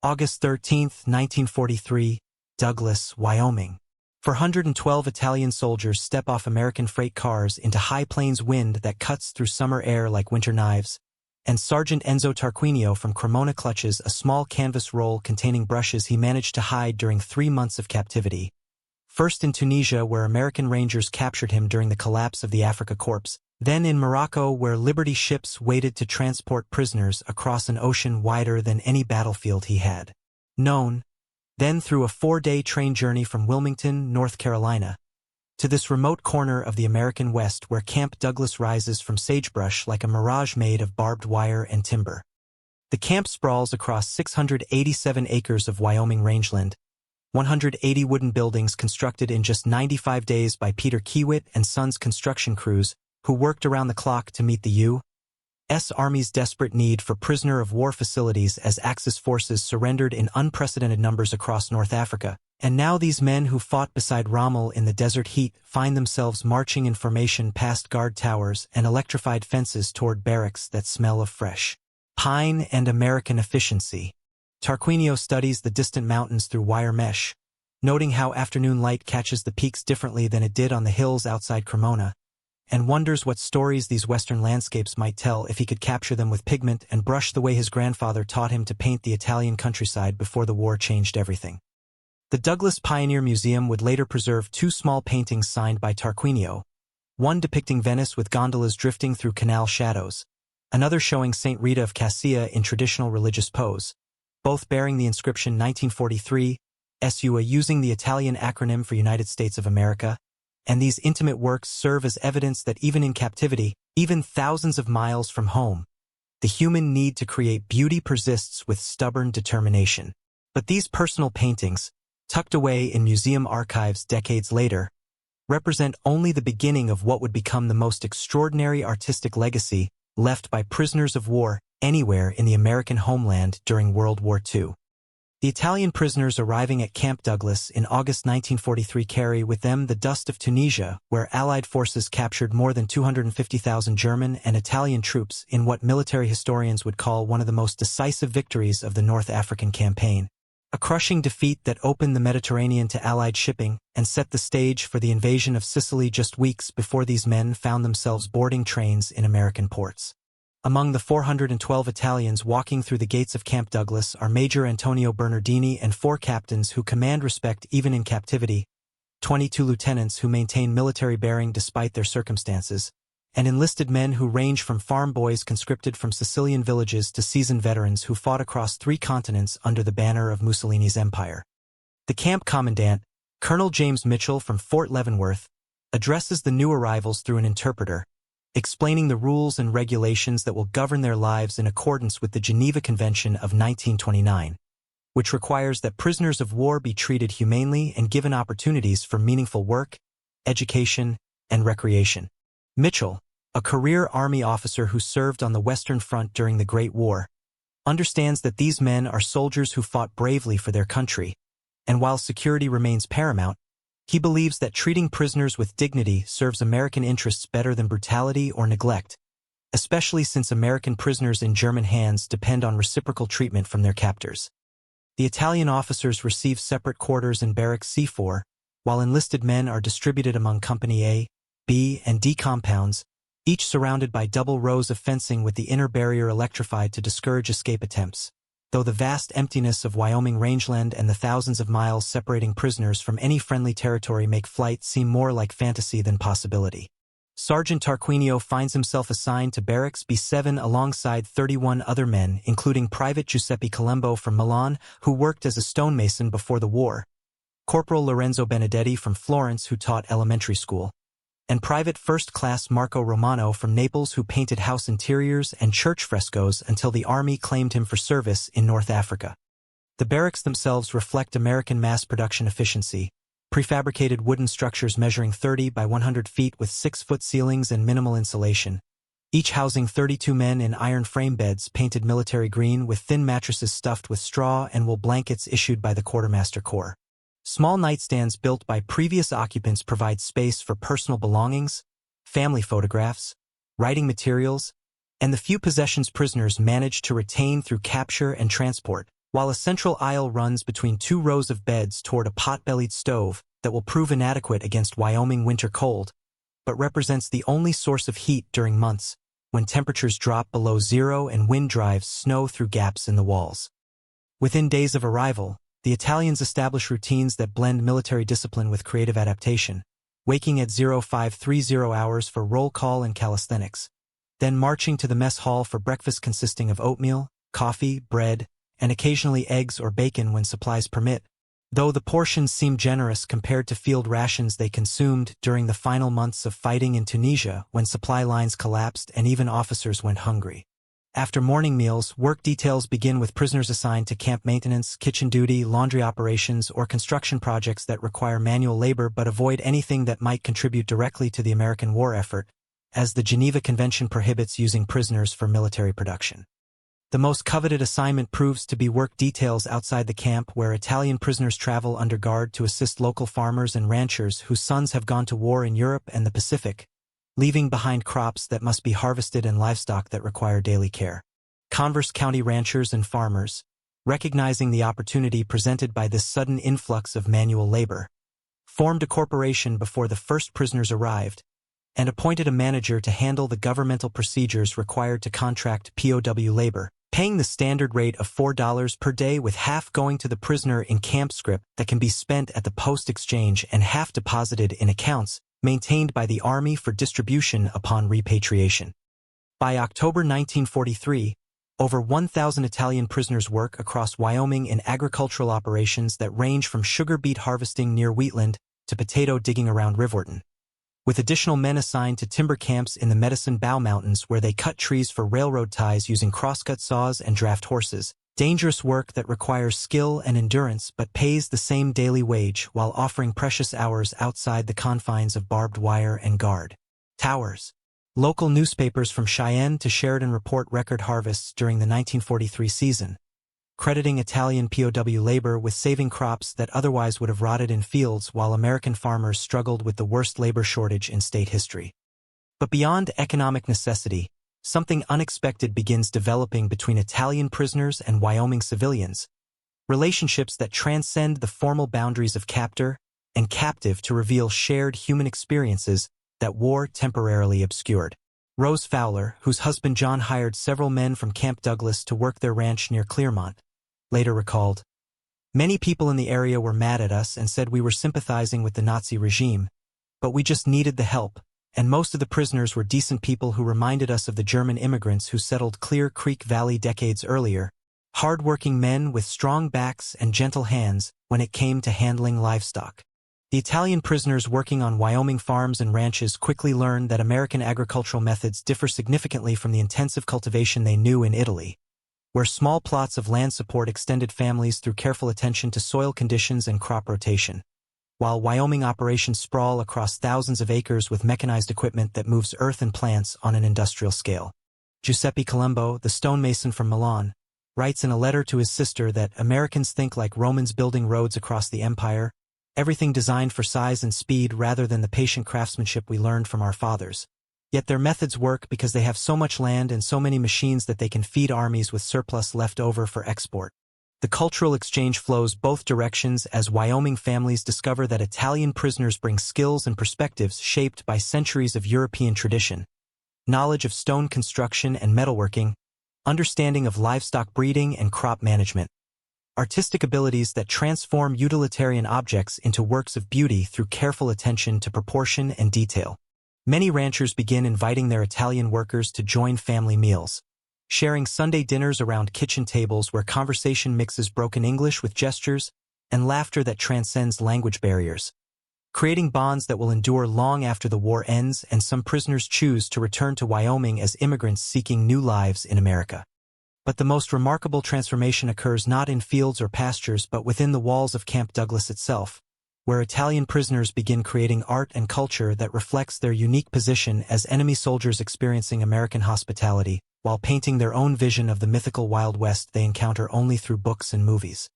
August 13, 1943, Douglas, Wyoming. 412 Italian soldiers step off American freight cars into high plains wind that cuts through summer air like winter knives, and Sergeant Enzo Tarquinio from Cremona clutches a small canvas roll containing brushes he managed to hide during 3 months of captivity. First in Tunisia, where American Rangers captured him during the collapse of the Afrika Korps, then in Morocco, where Liberty ships waited to transport prisoners across an ocean wider than any battlefield he had known, then through a 4-day train journey from Wilmington, North Carolina, to this remote corner of the American West where Camp Douglas rises from sagebrush like a mirage made of barbed wire and timber. The camp sprawls across 687 acres of Wyoming rangeland, 180 wooden buildings constructed in just 95 days by Peter Kiewit and Sons construction crews, who worked around the clock to meet the U.S. Army's desperate need for prisoner-of-war facilities as Axis forces surrendered in unprecedented numbers across North Africa. And now these men who fought beside Rommel in the desert heat find themselves marching in formation past guard towers and electrified fences toward barracks that smell of fresh pine and American efficiency. Tarquinio studies the distant mountains through wire mesh, noting how afternoon light catches the peaks differently than it did on the hills outside Cremona, and wonders what stories these western landscapes might tell if he could capture them with pigment and brush the way his grandfather taught him to paint the Italian countryside before the war changed everything. The Douglas Pioneer Museum would later preserve 2 small paintings signed by Tarquinio, one depicting Venice with gondolas drifting through canal shadows, another showing Saint Rita of Cassia in traditional religious pose, both bearing the inscription 1943, SUA using the Italian acronym for United States of America, and these intimate works serve as evidence that even in captivity, even thousands of miles from home, the human need to create beauty persists with stubborn determination. But these personal paintings, tucked away in museum archives decades later, represent only the beginning of what would become the most extraordinary artistic legacy left by prisoners of war anywhere in the American homeland during World War II. The Italian prisoners arriving at Camp Douglas in August 1943 carry with them the dust of Tunisia, where Allied forces captured more than 250,000 German and Italian troops in what military historians would call one of the most decisive victories of the North African campaign. A crushing defeat that opened the Mediterranean to Allied shipping and set the stage for the invasion of Sicily just weeks before these men found themselves boarding trains in American ports. Among the 412 Italians walking through the gates of Camp Douglas are Major Antonio Bernardini and 4 captains who command respect even in captivity, 22 lieutenants who maintain military bearing despite their circumstances, and enlisted men who range from farm boys conscripted from Sicilian villages to seasoned veterans who fought across 3 continents under the banner of Mussolini's empire. The camp commandant, Colonel James Mitchell from Fort Leavenworth, addresses the new arrivals through an interpreter, explaining the rules and regulations that will govern their lives in accordance with the Geneva Convention of 1929, which requires that prisoners of war be treated humanely and given opportunities for meaningful work, education, and recreation. Mitchell, a career Army officer who served on the Western Front during the Great War, understands that these men are soldiers who fought bravely for their country, and while security remains paramount, he believes that treating prisoners with dignity serves American interests better than brutality or neglect, especially since American prisoners in German hands depend on reciprocal treatment from their captors. The Italian officers receive separate quarters in Barracks C4, while enlisted men are distributed among Company A, B, and D compounds, each surrounded by double rows of fencing with the inner barrier electrified to discourage escape attempts. Though the vast emptiness of Wyoming rangeland and the thousands of miles separating prisoners from any friendly territory make flight seem more like fantasy than possibility. Sergeant Tarquinio finds himself assigned to Barracks B7 alongside 31 other men, including Private Giuseppe Colombo from Milan, who worked as a stonemason before the war, Corporal Lorenzo Benedetti from Florence, who taught elementary school, and Private First Class Marco Romano from Naples, who painted house interiors and church frescoes until the Army claimed him for service in North Africa. The barracks themselves reflect American mass production efficiency, prefabricated wooden structures measuring 30 by 100 feet with 6-foot ceilings and minimal insulation, each housing 32 men in iron frame beds painted military green with thin mattresses stuffed with straw and wool blankets issued by the Quartermaster Corps. Small nightstands built by previous occupants provide space for personal belongings, family photographs, writing materials, and the few possessions prisoners manage to retain through capture and transport, while a central aisle runs between two rows of beds toward a pot-bellied stove that will prove inadequate against Wyoming winter cold, but represents the only source of heat during months when temperatures drop below zero and wind drives snow through gaps in the walls. Within days of arrival, the Italians establish routines that blend military discipline with creative adaptation, waking at 0530 hours for roll call and calisthenics, then marching to the mess hall for breakfast consisting of oatmeal, coffee, bread, and occasionally eggs or bacon when supplies permit, though the portions seem generous compared to field rations they consumed during the final months of fighting in Tunisia when supply lines collapsed and even officers went hungry. After morning meals, work details begin with prisoners assigned to camp maintenance, kitchen duty, laundry operations, or construction projects that require manual labor but avoid anything that might contribute directly to the American war effort, as the Geneva Convention prohibits using prisoners for military production. The most coveted assignment proves to be work details outside the camp where Italian prisoners travel under guard to assist local farmers and ranchers whose sons have gone to war in Europe and the Pacific, leaving behind crops that must be harvested and livestock that require daily care. Converse County ranchers and farmers, recognizing the opportunity presented by this sudden influx of manual labor, formed a corporation before the first prisoners arrived, and appointed a manager to handle the governmental procedures required to contract POW labor, paying the standard rate of $4 per day with half going to the prisoner in camp scrip that can be spent at the post exchange and half deposited in accounts maintained by the Army for distribution upon repatriation. By October 1943, over 1,000 Italian prisoners work across Wyoming in agricultural operations that range from sugar beet harvesting near Wheatland to potato digging around Riverton, with additional men assigned to timber camps in the Medicine Bow Mountains where they cut trees for railroad ties using crosscut saws and draft horses, dangerous work that requires skill and endurance but pays the same daily wage while offering precious hours outside the confines of barbed wire and guard towers. Local newspapers from Cheyenne to Sheridan report record harvests during the 1943 season, crediting Italian POW labor with saving crops that otherwise would have rotted in fields while American farmers struggled with the worst labor shortage in state history. But beyond economic necessity, something unexpected begins developing between Italian prisoners and Wyoming civilians, relationships that transcend the formal boundaries of captor and captive to reveal shared human experiences that war temporarily obscured. Rose Fowler, whose husband John hired several men from Camp Douglas to work their ranch near Clearmont, later recalled, "Many people in the area were mad at us and said we were sympathizing with the Nazi regime, but we just needed the help, and most of the prisoners were decent people who reminded us of the German immigrants who settled Clear Creek Valley decades earlier, hard-working men with strong backs and gentle hands when it came to handling livestock." The Italian prisoners working on Wyoming farms and ranches quickly learned that American agricultural methods differ significantly from the intensive cultivation they knew in Italy, where small plots of land support extended families through careful attention to soil conditions and crop rotation, while Wyoming operations sprawl across thousands of acres with mechanized equipment that moves earth and plants on an industrial scale. Giuseppe Colombo, the stonemason from Milan, writes in a letter to his sister that Americans think like Romans building roads across the empire, everything designed for size and speed rather than the patient craftsmanship we learned from our fathers. Yet their methods work because they have so much land and so many machines that they can feed armies with surplus left over for export. The cultural exchange flows both directions as Wyoming families discover that Italian prisoners bring skills and perspectives shaped by centuries of European tradition, knowledge of stone construction and metalworking, understanding of livestock breeding and crop management, artistic abilities that transform utilitarian objects into works of beauty through careful attention to proportion and detail. Many ranchers begin inviting their Italian workers to join family meals, sharing Sunday dinners around kitchen tables where conversation mixes broken English with gestures and laughter that transcends language barriers, creating bonds that will endure long after the war ends and some prisoners choose to return to Wyoming as immigrants seeking new lives in America. But the most remarkable transformation occurs not in fields or pastures but within the walls of Camp Douglas itself, where Italian prisoners begin creating art and culture that reflects their unique position as enemy soldiers experiencing American hospitality, while painting their own vision of the mythical Wild West they encounter only through books and movies.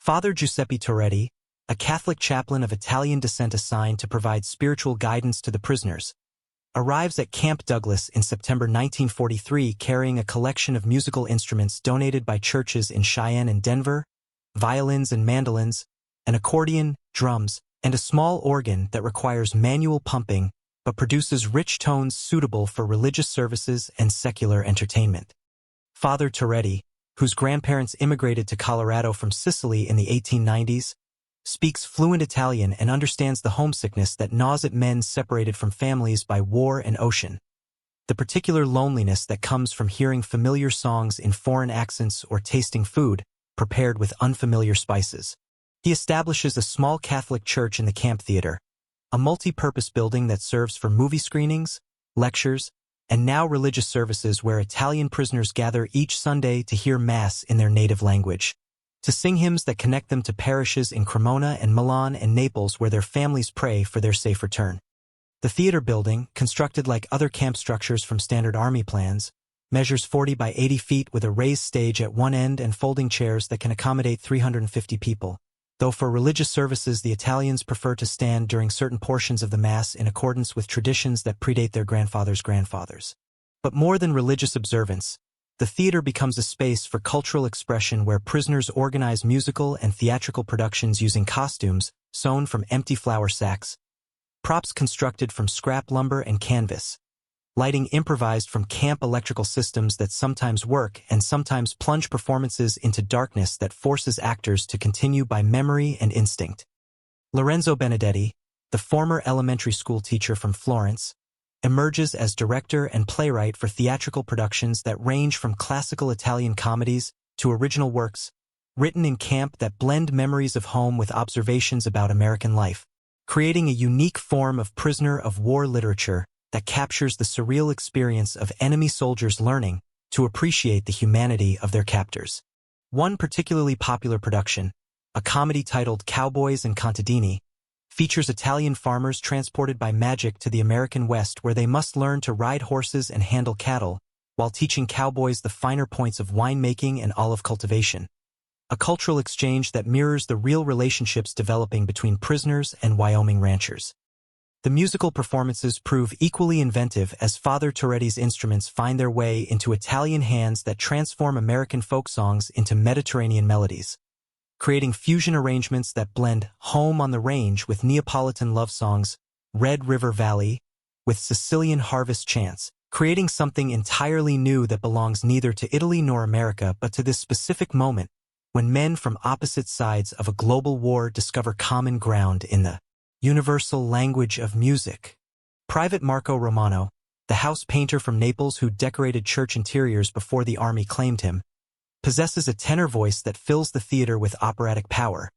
Father Giuseppe Torretti, a Catholic chaplain of Italian descent assigned to provide spiritual guidance to the prisoners, arrives at Camp Douglas in September 1943 carrying a collection of musical instruments donated by churches in Cheyenne and Denver, violins and mandolins, an accordion, drums, and a small organ that requires manual pumping but produces rich tones suitable for religious services and secular entertainment. Father Toretti, whose grandparents immigrated to Colorado from Sicily in the 1890s, speaks fluent Italian and understands the homesickness that gnaws at men separated from families by war and ocean, the particular loneliness that comes from hearing familiar songs in foreign accents or tasting food prepared with unfamiliar spices. He establishes a small Catholic church in the camp theater, a multi-purpose building that serves for movie screenings, lectures, and now religious services where Italian prisoners gather each Sunday to hear Mass in their native language, to sing hymns that connect them to parishes in Cremona and Milan and Naples where their families pray for their safe return. The theater building, constructed like other camp structures from standard army plans, measures 40 by 80 feet with a raised stage at one end and folding chairs that can accommodate 350 people. Though for religious services the Italians prefer to stand during certain portions of the Mass in accordance with traditions that predate their grandfathers' grandfathers. But more than religious observance, the theater becomes a space for cultural expression where prisoners organize musical and theatrical productions using costumes sewn from empty flour sacks, props constructed from scrap lumber and canvas, lighting improvised from camp electrical systems that sometimes work and sometimes plunge performances into darkness that forces actors to continue by memory and instinct. Lorenzo Benedetti, the former elementary school teacher from Florence, emerges as director and playwright for theatrical productions that range from classical Italian comedies to original works, written in camp that blend memories of home with observations about American life, creating a unique form of prisoner of war literature that captures the surreal experience of enemy soldiers learning to appreciate the humanity of their captors. One particularly popular production, a comedy titled Cowboys and Contadini, features Italian farmers transported by magic to the American West where they must learn to ride horses and handle cattle, while teaching cowboys the finer points of winemaking and olive cultivation. A cultural exchange that mirrors the real relationships developing between prisoners and Wyoming ranchers. The musical performances prove equally inventive as Father Toretti's instruments find their way into Italian hands that transform American folk songs into Mediterranean melodies, creating fusion arrangements that blend Home on the Range with Neapolitan love songs, Red River Valley, with Sicilian harvest chants, creating something entirely new that belongs neither to Italy nor America but to this specific moment when men from opposite sides of a global war discover common ground in the universal language of music. Private Marco Romano, the house painter from Naples who decorated church interiors before the army claimed him, possesses a tenor voice that fills the theater with operatic power,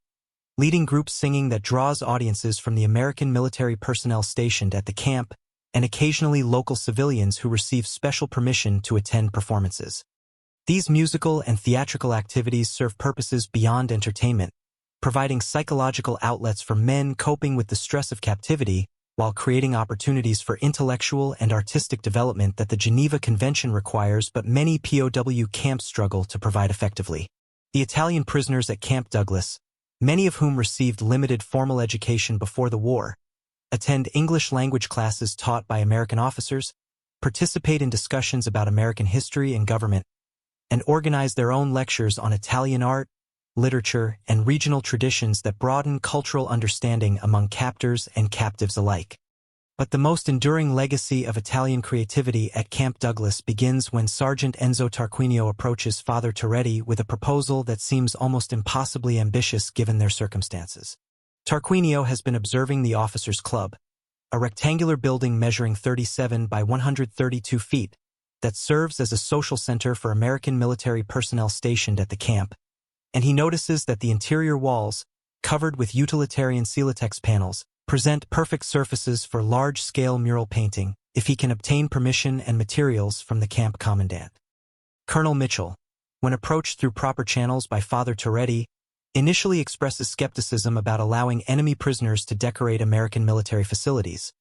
leading group singing that draws audiences from the American military personnel stationed at the camp and occasionally local civilians who receive special permission to attend performances. These musical and theatrical activities serve purposes beyond entertainment, providing psychological outlets for men coping with the stress of captivity while creating opportunities for intellectual and artistic development that the Geneva Convention requires but many POW camps struggle to provide effectively. The Italian prisoners at Camp Douglas, many of whom received limited formal education before the war, attend English language classes taught by American officers, participate in discussions about American history and government, and organize their own lectures on Italian art, literature, and regional traditions that broaden cultural understanding among captors and captives alike. But the most enduring legacy of Italian creativity at Camp Douglas begins when Sergeant Enzo Tarquinio approaches Father Toretti with a proposal that seems almost impossibly ambitious given their circumstances. Tarquinio has been observing the Officers' Club, a rectangular building measuring 37 by 132 feet that serves as a social center for American military personnel stationed at the camp, and he notices that the interior walls, covered with utilitarian Celotex panels, present perfect surfaces for large-scale mural painting if he can obtain permission and materials from the camp commandant. Colonel Mitchell, when approached through proper channels by Father Toretti, initially expresses skepticism about allowing enemy prisoners to decorate American military facilities.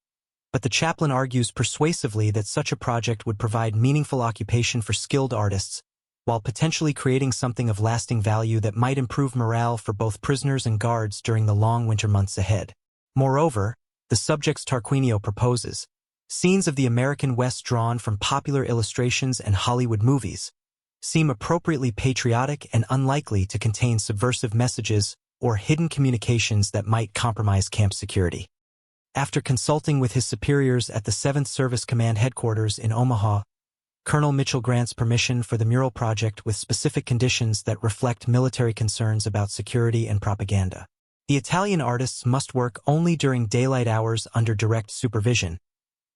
But the chaplain argues persuasively that such a project would provide meaningful occupation for skilled artists, while potentially creating something of lasting value that might improve morale for both prisoners and guards during the long winter months ahead. Moreover, the subjects Tarquinio proposes, Scenes of the American West drawn from popular illustrations and Hollywood movies seem appropriately patriotic and unlikely to contain subversive messages or hidden communications that might compromise camp security. After consulting with his superiors at the 7th Service Command Headquarters in Omaha, Colonel Mitchell grants permission for the mural project with specific conditions that reflect military concerns about security and propaganda. The Italian artists must work only during daylight hours under direct supervision,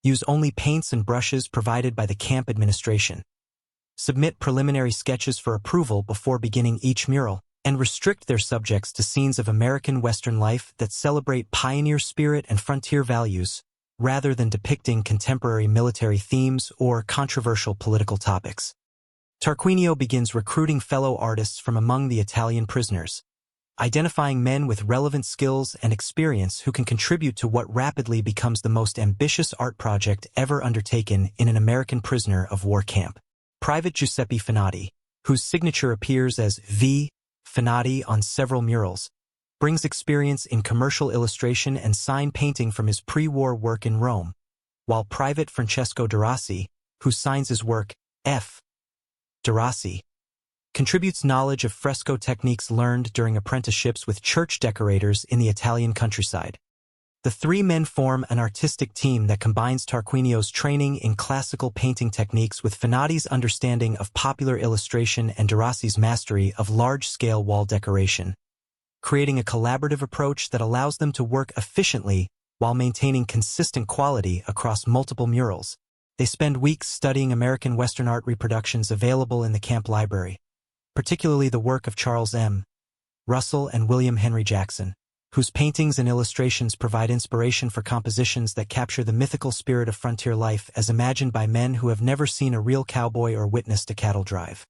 use only paints and brushes provided by the camp administration, submit preliminary sketches for approval before beginning each mural, and restrict their subjects to scenes of American Western life that celebrate pioneer spirit and frontier values, rather than depicting contemporary military themes or controversial political topics. Tarquinio begins recruiting fellow artists from among the Italian prisoners, identifying men with relevant skills and experience who can contribute to what rapidly becomes the most ambitious art project ever undertaken in an American prisoner of war camp. Private Giuseppe Finati, whose signature appears as V. Finati on several murals, brings experience in commercial illustration and sign painting from his pre-war work in Rome, while Private Francesco de Rossi, who signs his work F. de Rossi, contributes knowledge of fresco techniques learned during apprenticeships with church decorators in the Italian countryside. The three men form an artistic team that combines Tarquinio's training in classical painting techniques with Finati's understanding of popular illustration and de Rossi's mastery of large-scale wall decoration, creating a collaborative approach that allows them to work efficiently while maintaining consistent quality across multiple murals. They spend weeks studying American Western art reproductions available in the camp library, particularly the work of Charles M. Russell and William Henry Jackson, whose paintings and illustrations provide inspiration for compositions that capture the mythical spirit of frontier life as imagined by men who have never seen a real cowboy or witnessed a cattle drive.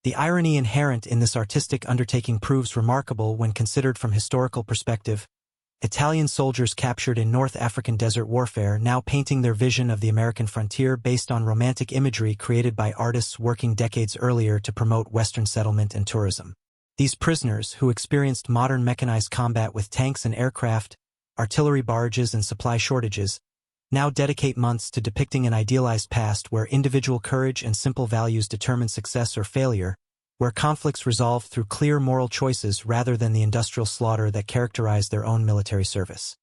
The irony inherent in this artistic undertaking proves remarkable when considered from historical perspective. Italian soldiers captured in North African desert warfare now painting their vision of the American frontier based on romantic imagery created by artists working decades earlier to promote Western settlement and tourism. These prisoners, who experienced modern mechanized combat with tanks and aircraft, artillery barrages and supply shortages, now dedicate months to depicting an idealized past where individual courage and simple values determine success or failure, where conflicts resolve through clear moral choices rather than the industrial slaughter that characterized their own military service.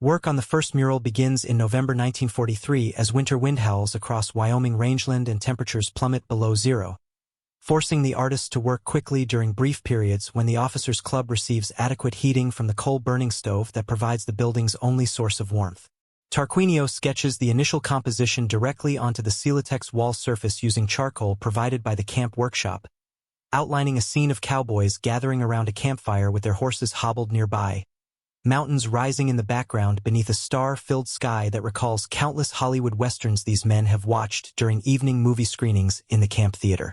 Work on the first mural begins in November 1943 as winter wind howls across Wyoming rangeland and temperatures plummet below zero, forcing the artists to work quickly during brief periods when the officers' club receives adequate heating from the coal-burning stove that provides the building's only source of warmth. Tarquinio sketches the initial composition directly onto the Celotex wall surface using charcoal provided by the camp workshop, outlining a scene of cowboys gathering around a campfire with their horses hobbled nearby, mountains rising in the background beneath a star-filled sky that recalls countless Hollywood westerns these men have watched during evening movie screenings in the camp theater.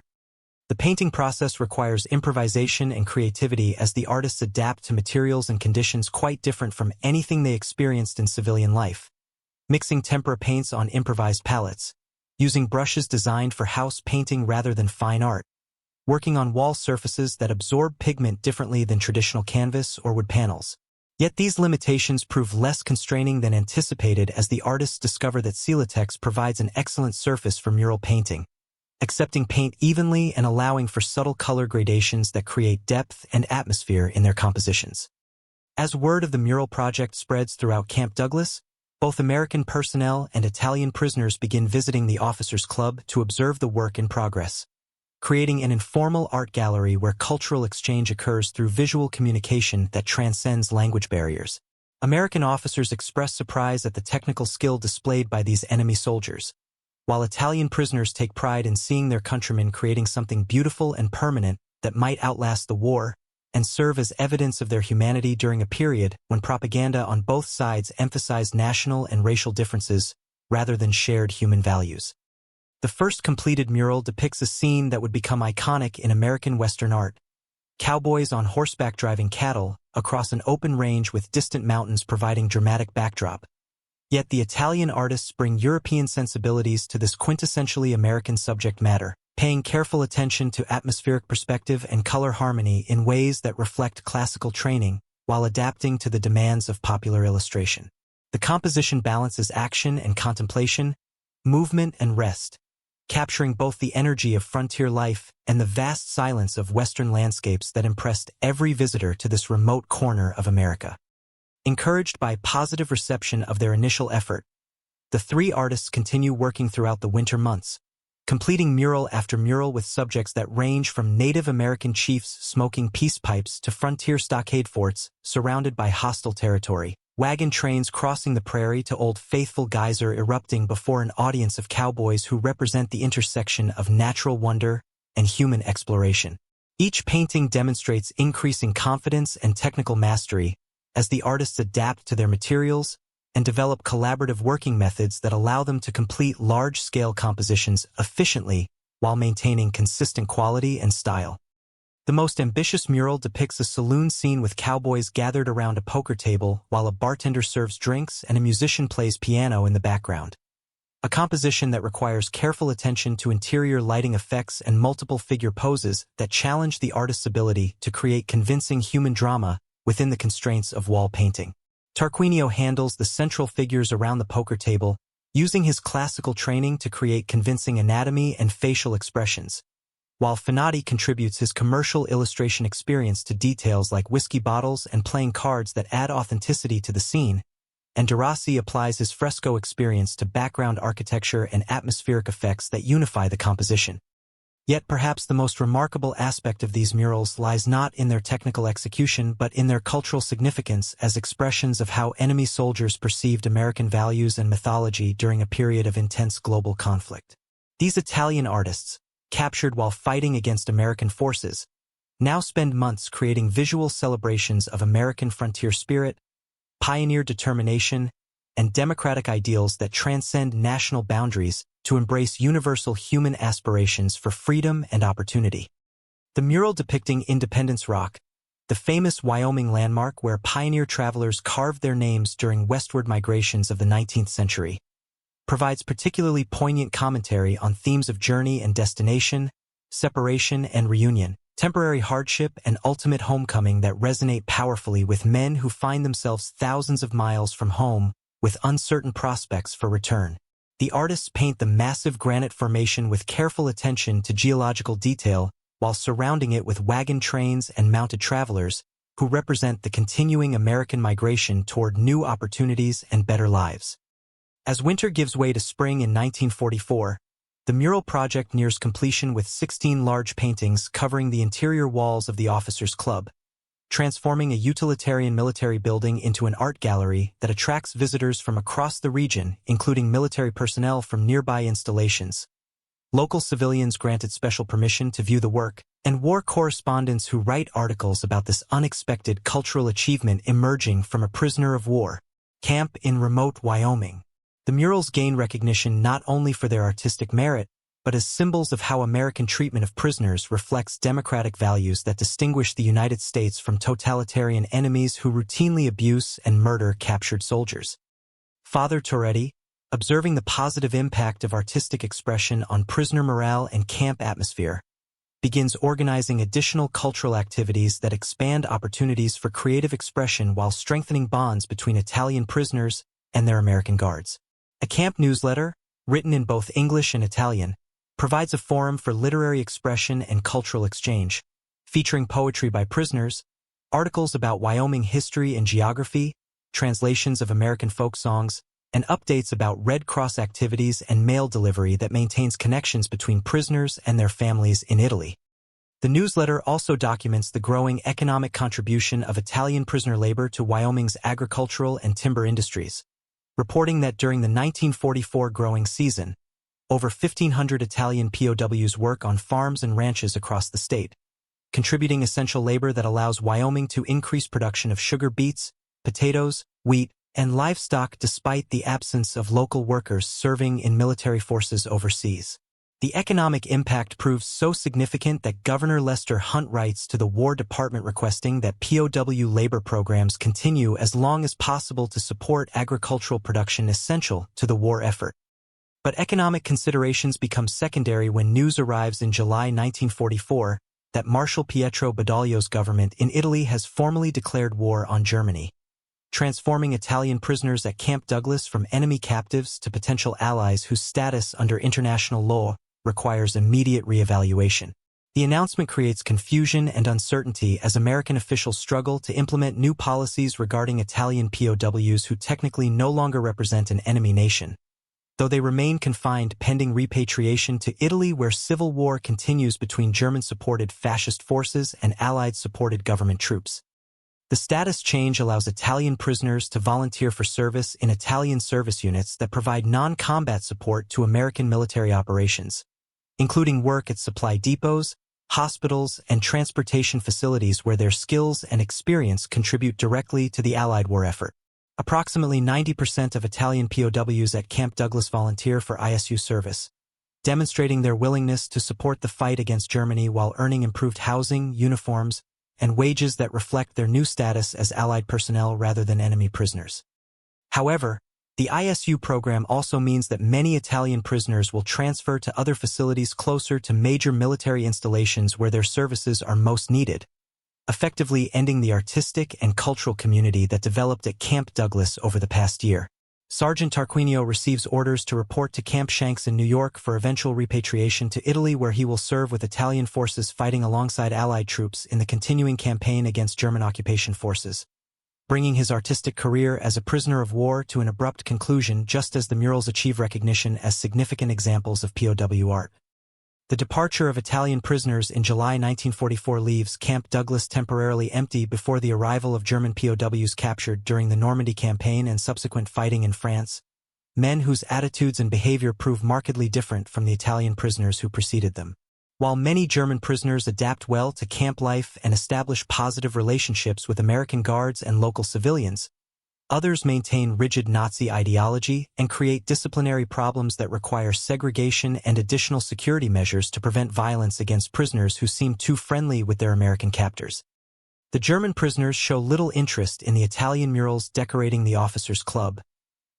The painting process requires improvisation and creativity as the artists adapt to materials and conditions quite different from anything they experienced in civilian life, mixing tempera paints on improvised palettes, using brushes designed for house painting rather than fine art, working on wall surfaces that absorb pigment differently than traditional canvas or wood panels. Yet these limitations prove less constraining than anticipated as the artists discover that Celotex provides an excellent surface for mural painting, accepting paint evenly and allowing for subtle color gradations that create depth and atmosphere in their compositions. As word of the mural project spreads throughout Camp Douglas, both American personnel and Italian prisoners begin visiting the officers' club to observe the work in progress, creating an informal art gallery where cultural exchange occurs through visual communication that transcends language barriers. American officers express surprise at the technical skill displayed by these enemy soldiers, while Italian prisoners take pride in seeing their countrymen creating something beautiful and permanent that might outlast the war and serve as evidence of their humanity during a period when propaganda on both sides emphasized national and racial differences rather than shared human values. The first completed mural depicts a scene that would become iconic in American Western art: cowboys on horseback driving cattle across an open range with distant mountains providing dramatic backdrop. Yet the Italian artists bring European sensibilities to this quintessentially American subject matter, paying careful attention to atmospheric perspective and color harmony in ways that reflect classical training while adapting to the demands of popular illustration. The composition balances action and contemplation, movement and rest, capturing both the energy of frontier life and the vast silence of Western landscapes that impressed every visitor to this remote corner of America. Encouraged by positive reception of their initial effort, the three artists continue working throughout the winter months, completing mural after mural with subjects that range from Native American chiefs smoking peace pipes to frontier stockade forts surrounded by hostile territory, wagon trains crossing the prairie to Old Faithful geyser erupting before an audience of cowboys who represent the intersection of natural wonder and human exploration. Each painting demonstrates increasing confidence and technical mastery as the artists adapt to their materials and develop collaborative working methods that allow them to complete large-scale compositions efficiently while maintaining consistent quality and style. The most ambitious mural depicts a saloon scene with cowboys gathered around a poker table while a bartender serves drinks and a musician plays piano in the background. A composition that requires careful attention to interior lighting effects and multiple figure poses that challenge the artist's ability to create convincing human drama within the constraints of wall painting. Tarquinio handles the central figures around the poker table, using his classical training to create convincing anatomy and facial expressions, while Finati contributes his commercial illustration experience to details like whiskey bottles and playing cards that add authenticity to the scene, and De Rossi applies his fresco experience to background architecture and atmospheric effects that unify the composition. Yet perhaps the most remarkable aspect of these murals lies not in their technical execution but in their cultural significance as expressions of how enemy soldiers perceived American values and mythology during a period of intense global conflict. These Italian artists, captured while fighting against American forces, now spend months creating visual celebrations of American frontier spirit, pioneer determination, and democratic ideals that transcend national boundaries to embrace universal human aspirations for freedom and opportunity. The mural depicting Independence Rock, the famous Wyoming landmark where pioneer travelers carved their names during westward migrations of the 19th century, provides particularly poignant commentary on themes of journey and destination, separation and reunion, temporary hardship and ultimate homecoming that resonate powerfully with men who find themselves thousands of miles from home with uncertain prospects for return. The artists paint the massive granite formation with careful attention to geological detail while surrounding it with wagon trains and mounted travelers who represent the continuing American migration toward new opportunities and better lives. As winter gives way to spring in 1944, the mural project nears completion with 16 large paintings covering the interior walls of the Officers' Club, transforming a utilitarian military building into an art gallery that attracts visitors from across the region, including military personnel from nearby installations. Local civilians granted special permission to view the work, and war correspondents who write articles about this unexpected cultural achievement emerging from a prisoner of war camp in remote Wyoming. The murals gain recognition not only for their artistic merit, but as symbols of how American treatment of prisoners reflects democratic values that distinguish the United States from totalitarian enemies who routinely abuse and murder captured soldiers. Father Toretti, observing the positive impact of artistic expression on prisoner morale and camp atmosphere, begins organizing additional cultural activities that expand opportunities for creative expression while strengthening bonds between Italian prisoners and their American guards. A camp newsletter, written in both English and Italian, provides a forum for literary expression and cultural exchange, featuring poetry by prisoners, articles about Wyoming history and geography, translations of American folk songs, and updates about Red Cross activities and mail delivery that maintains connections between prisoners and their families in Italy. The newsletter also documents the growing economic contribution of Italian prisoner labor to Wyoming's agricultural and timber industries, reporting that during the 1944 growing season, over 1,500 Italian POWs work on farms and ranches across the state, contributing essential labor that allows Wyoming to increase production of sugar beets, potatoes, wheat, and livestock despite the absence of local workers serving in military forces overseas. The economic impact proves so significant that Governor Lester Hunt writes to the War Department requesting that POW labor programs continue as long as possible to support agricultural production essential to the war effort. But economic considerations become secondary when news arrives in July 1944 that Marshal Pietro Badoglio's government in Italy has formally declared war on Germany. transforming Italian prisoners at Camp Douglas from enemy captives to potential allies whose status under international law requires immediate reevaluation. The announcement creates confusion and uncertainty as American officials struggle to implement new policies regarding Italian POWs who technically no longer represent an enemy nation, though they remain confined pending repatriation to Italy, where civil war continues between German-supported fascist forces and Allied-supported government troops. The status change allows Italian prisoners to volunteer for service in Italian service units that provide non-combat support to American military operations, including work at supply depots, hospitals, and transportation facilities where their skills and experience contribute directly to the Allied war effort. Approximately 90% of Italian POWs at Camp Douglas volunteer for ISU service, demonstrating their willingness to support the fight against Germany while earning improved housing, uniforms, and wages that reflect their new status as Allied personnel rather than enemy prisoners. However, the ISU program also means that many Italian prisoners will transfer to other facilities closer to major military installations where their services are most needed, effectively ending the artistic and cultural community that developed at Camp Douglas over the past year. Sergeant Tarquinio receives orders to report to Camp Shanks in New York for eventual repatriation to Italy, where he will serve with Italian forces fighting alongside Allied troops in the continuing campaign against German occupation forces, bringing his artistic career as a prisoner of war to an abrupt conclusion just as the murals achieve recognition as significant examples of POW art. The departure of Italian prisoners in July 1944 leaves Camp Douglas temporarily empty before the arrival of German POWs captured during the Normandy campaign and subsequent fighting in France, men whose attitudes and behavior prove markedly different from the Italian prisoners who preceded them. While many German prisoners adapt well to camp life and establish positive relationships with American guards and local civilians, others maintain rigid Nazi ideology and create disciplinary problems that require segregation and additional security measures to prevent violence against prisoners who seem too friendly with their American captors. The German prisoners show little interest in the Italian murals decorating the officers' club,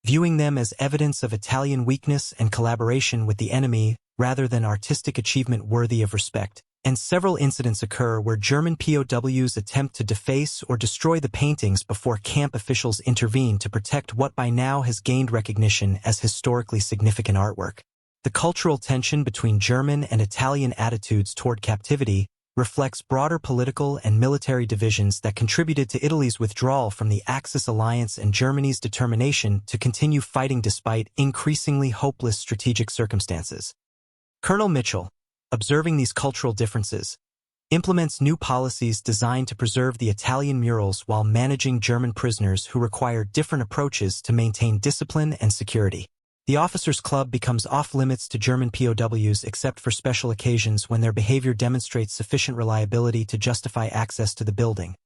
viewing them as evidence of Italian weakness and collaboration with the enemy rather than artistic achievement worthy of respect. And several incidents occur where German POWs attempt to deface or destroy the paintings before camp officials intervene to protect what by now has gained recognition as historically significant artwork. The cultural tension between German and Italian attitudes toward captivity reflects broader political and military divisions that contributed to Italy's withdrawal from the Axis alliance and Germany's determination to continue fighting despite increasingly hopeless strategic circumstances. Colonel Mitchell, observing these cultural differences, implements new policies designed to preserve the Italian murals while managing German prisoners who require different approaches to maintain discipline and security. The Officers' Club becomes off-limits to German POWs except for special occasions when their behavior demonstrates sufficient reliability to justify access to the building,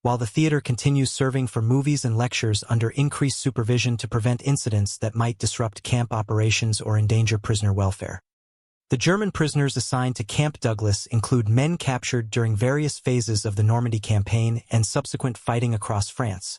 while the theater continues serving for movies and lectures under increased supervision to prevent incidents that might disrupt camp operations or endanger prisoner welfare. The German prisoners assigned to Camp Douglas include men captured during various phases of the Normandy campaign and subsequent fighting across France,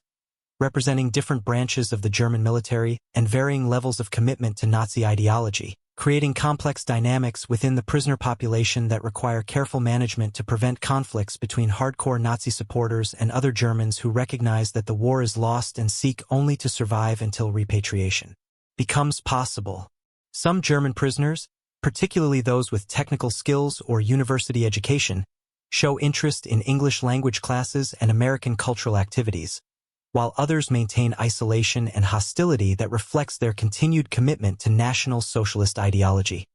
representing different branches of the German military and varying levels of commitment to Nazi ideology, creating complex dynamics within the prisoner population that require careful management to prevent conflicts between hardcore Nazi supporters and other Germans who recognize that the war is lost and seek only to survive until repatriation becomes possible. Some German prisoners, particularly those with technical skills or university education, show interest in English language classes and American cultural activities, while others maintain isolation and hostility that reflects their continued commitment to National Socialist ideology.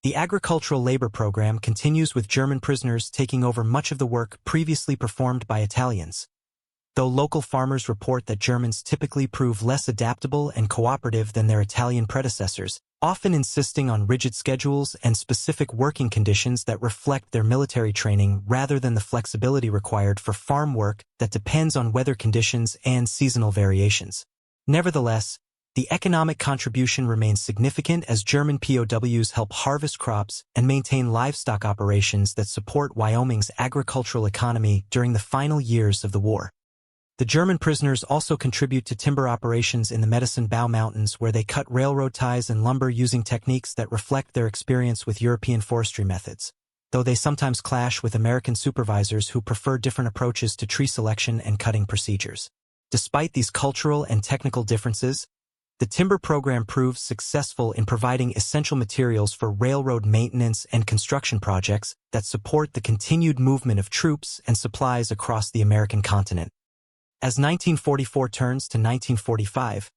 The agricultural labor program continues with German prisoners taking over much of the work previously performed by Italians, though local farmers report that Germans typically prove less adaptable and cooperative than their Italian predecessors, often insisting on rigid schedules and specific working conditions that reflect their military training rather than the flexibility required for farm work that depends on weather conditions and seasonal variations. Nevertheless, the economic contribution remains significant as German POWs help harvest crops and maintain livestock operations that support Wyoming's agricultural economy during the final years of the war. The German prisoners also contribute to timber operations in the Medicine Bow Mountains, where they cut railroad ties and lumber using techniques that reflect their experience with European forestry methods, though they sometimes clash with American supervisors who prefer different approaches to tree selection and cutting procedures. Despite these cultural and technical differences, the timber program proved successful in providing essential materials for railroad maintenance and construction projects that support the continued movement of troops and supplies across the American continent. As 1944 turns to 1945,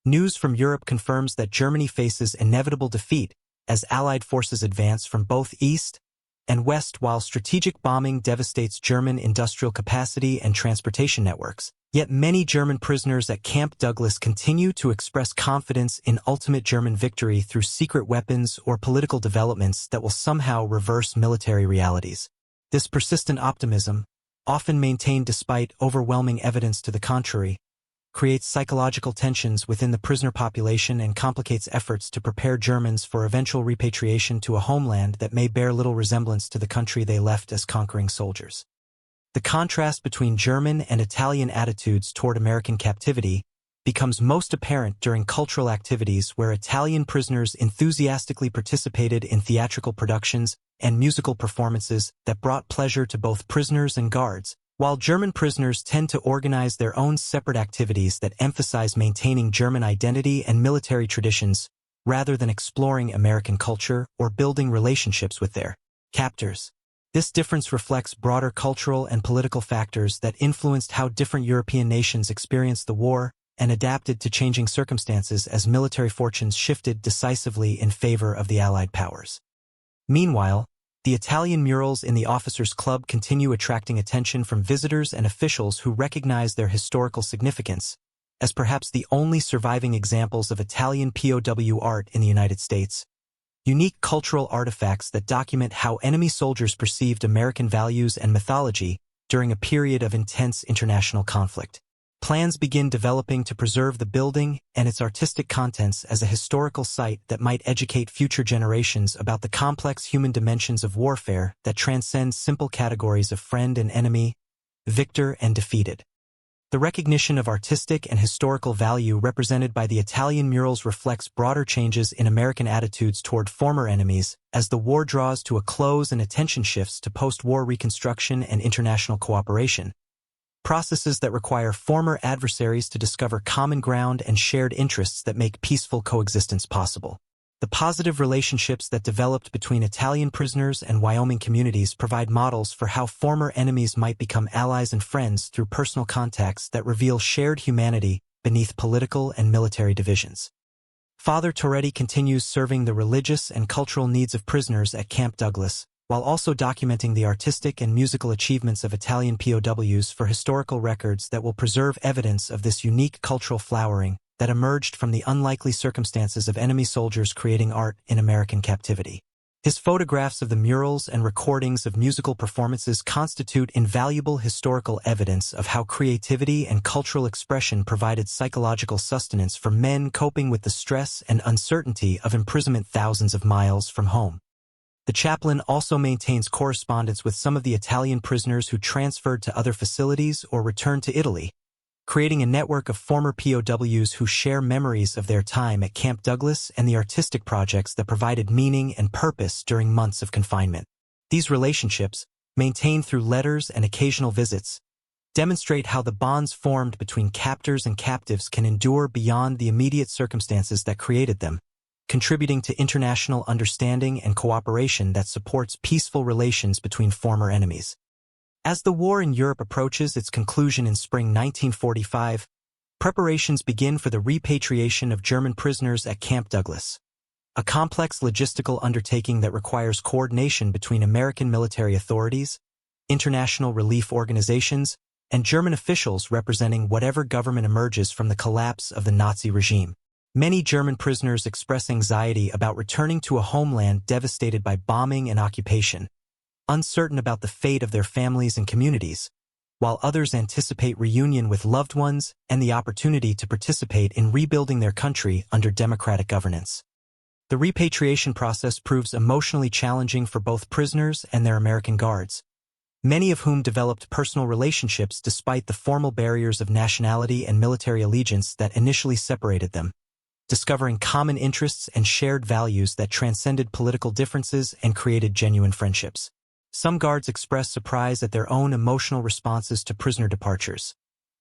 news from Europe confirms that Germany faces inevitable defeat as Allied forces advance from both east and west while strategic bombing devastates German industrial capacity and transportation networks. Yet many German prisoners at Camp Douglas continue to express confidence in ultimate German victory through secret weapons or political developments that will somehow reverse military realities. This persistent optimism, often maintained despite overwhelming evidence to the contrary, creates psychological tensions within the prisoner population and complicates efforts to prepare Germans for eventual repatriation to a homeland that may bear little resemblance to the country they left as conquering soldiers. The contrast between German and Italian attitudes toward American captivity becomes most apparent during cultural activities where Italian prisoners enthusiastically participated in theatrical productions and musical performances that brought pleasure to both prisoners and guards, while German prisoners tend to organize their own separate activities that emphasize maintaining German identity and military traditions rather than exploring American culture or building relationships with their captors. This difference reflects broader cultural and political factors that influenced how different European nations experienced the war and adapted to changing circumstances as military fortunes shifted decisively in favor of the Allied powers. Meanwhile, the Italian murals in the Officers' Club continue attracting attention from visitors and officials who recognize their historical significance as perhaps the only surviving examples of Italian POW art in the United States. Unique cultural artifacts that document how enemy soldiers perceived American values and mythology during a period of intense international conflict. Plans begin developing to preserve the building and its artistic contents as a historical site that might educate future generations about the complex human dimensions of warfare that transcend simple categories of friend and enemy, victor and defeated. The recognition of artistic and historical value represented by the Italian murals reflects broader changes in American attitudes toward former enemies as the war draws to a close and attention shifts to post-war reconstruction and international cooperation, processes that require former adversaries to discover common ground and shared interests that make peaceful coexistence possible. The positive relationships that developed between Italian prisoners and Wyoming communities provide models for how former enemies might become allies and friends through personal contacts that reveal shared humanity beneath political and military divisions. Father Toretti continues serving the religious and cultural needs of prisoners at Camp Douglas, while also documenting the artistic and musical achievements of Italian POWs for historical records that will preserve evidence of this unique cultural flowering that emerged from the unlikely circumstances of enemy soldiers creating art in American captivity. His photographs of the murals and recordings of musical performances constitute invaluable historical evidence of how creativity and cultural expression provided psychological sustenance for men coping with the stress and uncertainty of imprisonment thousands of miles from home. The chaplain also maintains correspondence with some of the Italian prisoners who transferred to other facilities or returned to Italy, creating a network of former POWs who share memories of their time at Camp Douglas and the artistic projects that provided meaning and purpose during months of confinement. These relationships, maintained through letters and occasional visits, demonstrate how the bonds formed between captors and captives can endure beyond the immediate circumstances that created them, contributing to international understanding and cooperation that supports peaceful relations between former enemies. As the war in Europe approaches its conclusion in spring 1945, preparations begin for the repatriation of German prisoners at Camp Douglas, a complex logistical undertaking that requires coordination between American military authorities, international relief organizations, and German officials representing whatever government emerges from the collapse of the Nazi regime. Many German prisoners express anxiety about returning to a homeland devastated by bombing and occupation, uncertain about the fate of their families and communities, while others anticipate reunion with loved ones and the opportunity to participate in rebuilding their country under democratic governance. The repatriation process proves emotionally challenging for both prisoners and their American guards, many of whom developed personal relationships despite the formal barriers of nationality and military allegiance that initially separated them, discovering common interests and shared values that transcended political differences and created genuine friendships. Some guards express surprise at their own emotional responses to prisoner departures,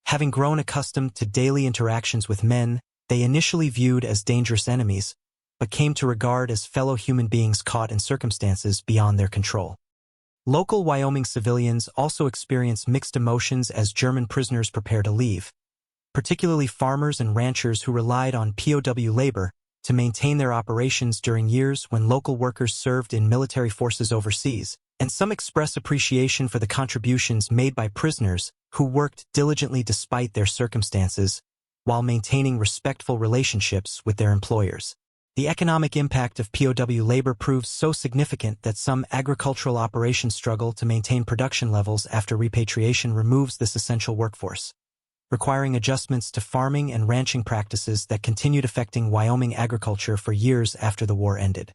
Having grown accustomed to daily interactions with men they initially viewed as dangerous enemies, but came to regard as fellow human beings caught in circumstances beyond their control. Local Wyoming civilians also experienced mixed emotions as German prisoners prepare to leave, particularly farmers and ranchers who relied on POW labor to maintain their operations during years when local workers served in military forces overseas, and some express appreciation for the contributions made by prisoners who worked diligently despite their circumstances while maintaining respectful relationships with their employers. The economic impact of POW labor proves so significant that some agricultural operations struggle to maintain production levels after repatriation removes this essential workforce, requiring adjustments to farming and ranching practices that continued affecting Wyoming agriculture for years after the war ended.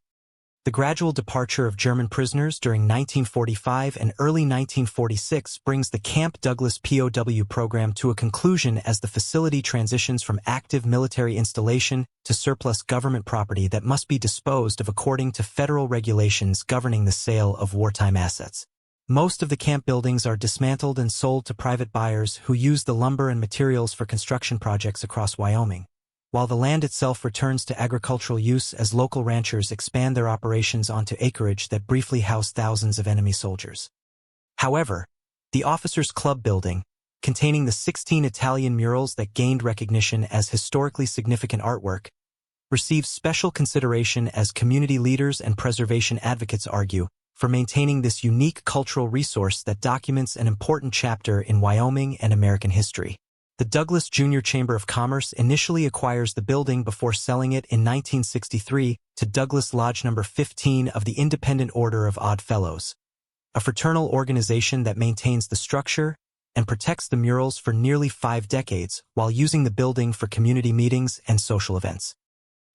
The gradual departure of German prisoners during 1945 and early 1946 brings the Camp Douglas POW program to a conclusion as the facility transitions from active military installation to surplus government property that must be disposed of according to federal regulations governing the sale of wartime assets. Most of the camp buildings are dismantled and sold to private buyers who use the lumber and materials for construction projects across Wyoming, while the land itself returns to agricultural use as local ranchers expand their operations onto acreage that briefly housed thousands of enemy soldiers. However, the Officers' Club building, containing the 16 Italian murals that gained recognition as historically significant artwork, receives special consideration as community leaders and preservation advocates argue for maintaining this unique cultural resource that documents an important chapter in Wyoming and American history. The Douglas Junior Chamber of Commerce initially acquires the building before selling it in 1963 to Douglas Lodge No. 15 of the Independent Order of Odd Fellows, a fraternal organization that maintains the structure and protects the murals for nearly 5 decades while using the building for community meetings and social events.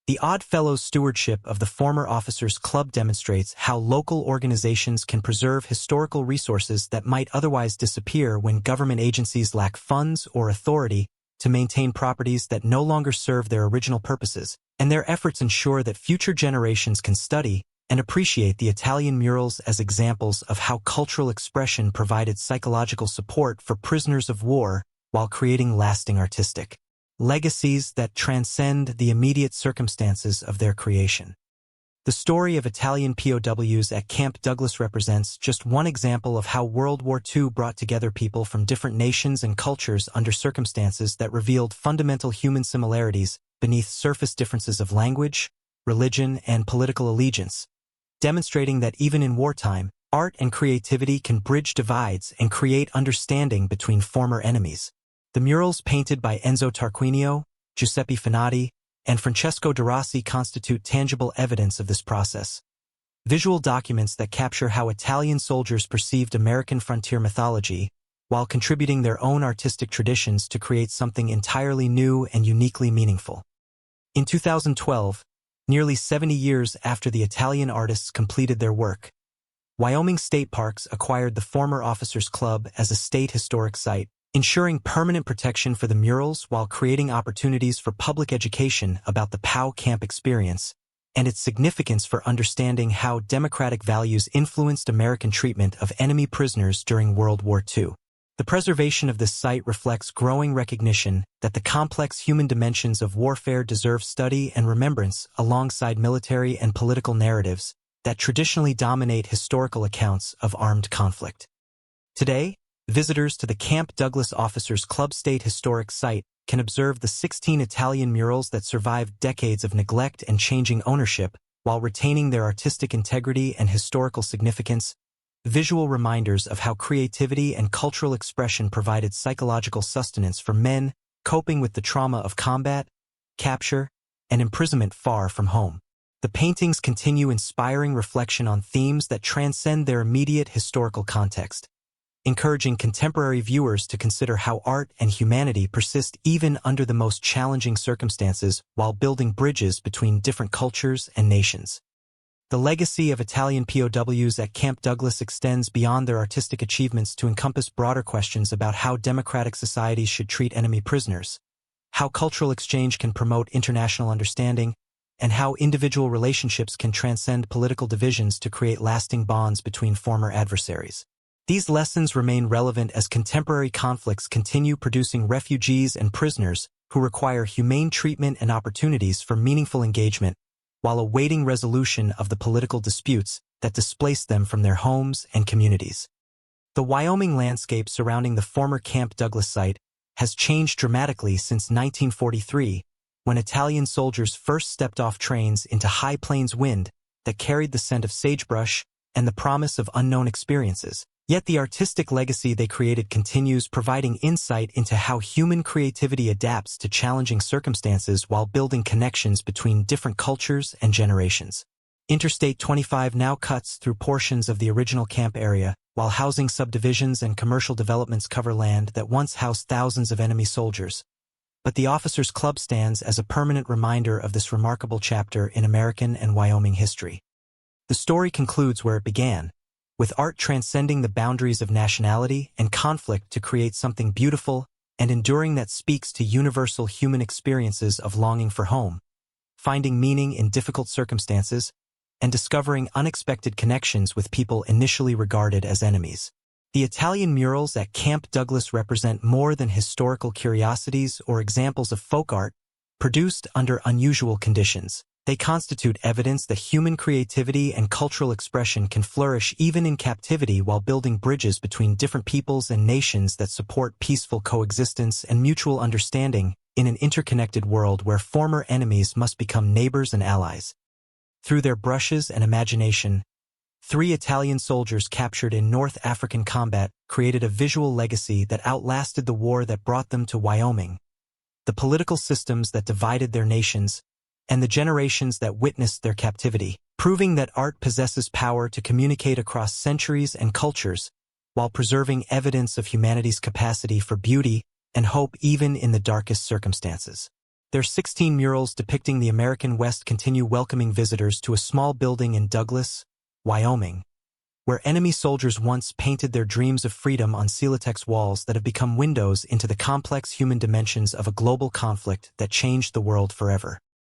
The Odd Fellows' stewardship of the former Officers' Club demonstrates how local organizations can preserve historical resources that might otherwise disappear when government agencies lack funds or authority to maintain properties that no longer serve their original purposes, and their efforts ensure that future generations can study and appreciate the Italian murals as examples of how cultural expression provided psychological support for prisoners of war while creating lasting artistic legacies that transcend the immediate circumstances of their creation. The story of Italian POWs at Camp Douglas represents just one example of how World War II brought together people from different nations and cultures under circumstances that revealed fundamental human similarities beneath surface differences of language, religion, and political allegiance, demonstrating that even in wartime, art and creativity can bridge divides and create understanding between former enemies. The murals painted by Enzo Tarquinio, Giuseppe Finati, and Francesco de Rossi constitute tangible evidence of this process. Visual documents that capture how Italian soldiers perceived American frontier mythology, while contributing their own artistic traditions to create something entirely new and uniquely meaningful. In 2012, nearly 70 years after the Italian artists completed their work, Wyoming State Parks acquired the former Officers' Club as a state historic site, ensuring permanent protection for the murals while creating opportunities for public education about the POW camp experience and its significance for understanding how democratic values influenced American treatment of enemy prisoners during World War II. The preservation of this site reflects growing recognition that the complex human dimensions of warfare deserve study and remembrance alongside military and political narratives that traditionally dominate historical accounts of armed conflict. Today, visitors to the Camp Douglas Officers' Club State Historic Site can observe the 16 Italian murals that survived decades of neglect and changing ownership while retaining their artistic integrity and historical significance, visual reminders of how creativity and cultural expression provided psychological sustenance for men coping with the trauma of combat, capture, and imprisonment far from home. The paintings continue inspiring reflection on themes that transcend their immediate historical context, encouraging contemporary viewers to consider how art and humanity persist even under the most challenging circumstances while building bridges between different cultures and nations. The legacy of Italian POWs at Camp Douglas extends beyond their artistic achievements to encompass broader questions about how democratic societies should treat enemy prisoners, how cultural exchange can promote international understanding, and how individual relationships can transcend political divisions to create lasting bonds between former adversaries. These lessons remain relevant as contemporary conflicts continue producing refugees and prisoners who require humane treatment and opportunities for meaningful engagement, while awaiting resolution of the political disputes that displaced them from their homes and communities. The Wyoming landscape surrounding the former Camp Douglas site has changed dramatically since 1943, when Italian soldiers first stepped off trains into high plains wind that carried the scent of sagebrush and the promise of unknown experiences. Yet the artistic legacy they created continues, providing insight into how human creativity adapts to challenging circumstances while building connections between different cultures and generations. Interstate 25 now cuts through portions of the original camp area, while housing subdivisions and commercial developments cover land that once housed thousands of enemy soldiers. But the Officers' Club stands as a permanent reminder of this remarkable chapter in American and Wyoming history. The story concludes where it began, with art transcending the boundaries of nationality and conflict to create something beautiful and enduring that speaks to universal human experiences of longing for home, finding meaning in difficult circumstances, and discovering unexpected connections with people initially regarded as enemies. The Italian murals at Camp Douglas represent more than historical curiosities or examples of folk art produced under unusual conditions. They constitute evidence that human creativity and cultural expression can flourish even in captivity, while building bridges between different peoples and nations that support peaceful coexistence and mutual understanding in an interconnected world where former enemies must become neighbors and allies. Through their brushes and imagination, 3 Italian soldiers captured in North African combat created a visual legacy that outlasted the war that brought them to Wyoming, the political systems that divided their nations, and the generations that witnessed their captivity, proving that art possesses power to communicate across centuries and cultures, while preserving evidence of humanity's capacity for beauty and hope even in the darkest circumstances. Their 16 murals depicting the American West continue welcoming visitors to a small building in Douglas, Wyoming, where enemy soldiers once painted their dreams of freedom on Celotex walls that have become windows into the complex human dimensions of a global conflict that changed the world forever.